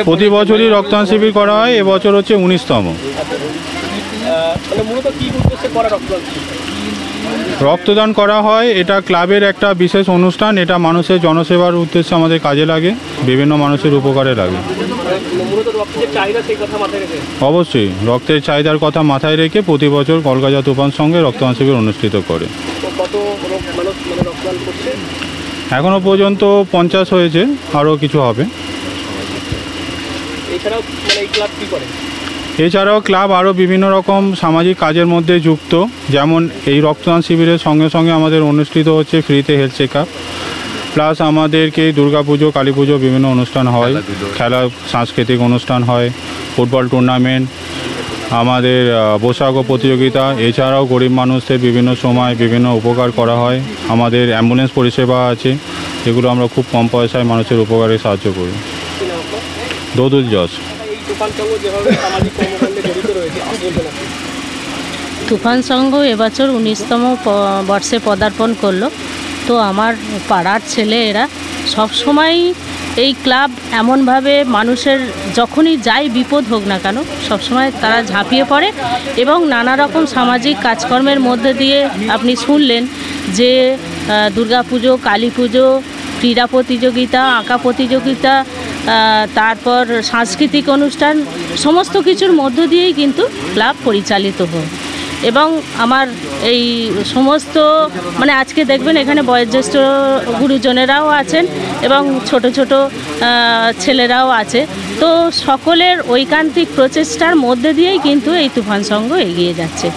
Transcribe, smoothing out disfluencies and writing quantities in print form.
প্রতি বছরই রক্তদান শিবির করা হয়, এবছর হচ্ছে 19তম। রক্তদান করা হয়, এটা ক্লাবের একটা বিশেষ অনুষ্ঠান। এটা মানুষের জনসেবার উদ্দেশ্যে আমাদের কাজে লাগে, বিভিন্ন মানুষের উপকারে লাগে। অবশ্যই রক্তের চাহিদার কথা মাথায় রেখে প্রতি বছর গলগাছা তুফান সঙ্গে রক্তদান শিবির অনুষ্ঠিত করে। এখনো পর্যন্ত 50 হয়েছে, আরও কিছু হবে। এছাড়াও ক্লাব আরও বিভিন্ন রকম সামাজিক কাজের মধ্যে যুক্ত, যেমন এই রক্তদান শিবিরের সঙ্গে সঙ্গে আমাদের অনুষ্ঠিত হচ্ছে ফ্রিতে হেলথ চেক আপ, প্লাস আমাদেরকে দুর্গাপুজো, কালী পুজো বিভিন্ন অনুষ্ঠান হয়, খেলা সাংস্কৃতিক অনুষ্ঠান হয়, ফুটবল টুর্নামেন্ট, আমাদের পোশাক প্রতিযোগিতা। এছাড়াও গরিব মানুষদের বিভিন্ন সময় বিভিন্ন উপকার করা হয়। আমাদের অ্যাম্বুলেন্স পরিষেবা আছে, যেগুলো আমরা খুব কম পয়সায় মানুষের উপকারে সাহায্য করি। দোদুল জজ। তুফান সংঘ এবছর 19তম বর্ষে পদার্পণ করলো। তো আমার পাড়ার ছেলে এরা সবসময় এই ক্লাব এমনভাবে মানুষের যখনই যাই বিপদ হোক না কেন সবসময় তারা ঝাঁপিয়ে পড়ে এবং নানা রকম সামাজিক কাজকর্মের মধ্যে দিয়ে আপনি শুনলেন যে দুর্গাপুজো, কালী পুজো, ক্রীড়া প্রতিযোগিতা, আঁকা প্রতিযোগিতা, তারপর সাংস্কৃতিক অনুষ্ঠান, সমস্ত কিছুর মধ্য দিয়েই কিন্তু ক্লাব পরিচালিত হয়। এবং আমার এই সমস্ত আজকে দেখবেন এখানে বয়োজ্যেষ্ঠ গুরুজনেরাও আছেন এবং ছোট ছোট ছেলেরাও আছে। তো সকলের ঐকান্তিক প্রচেষ্টার মধ্যে দিয়েই কিন্তু এই তুফান সংঘ এগিয়ে যাচ্ছে।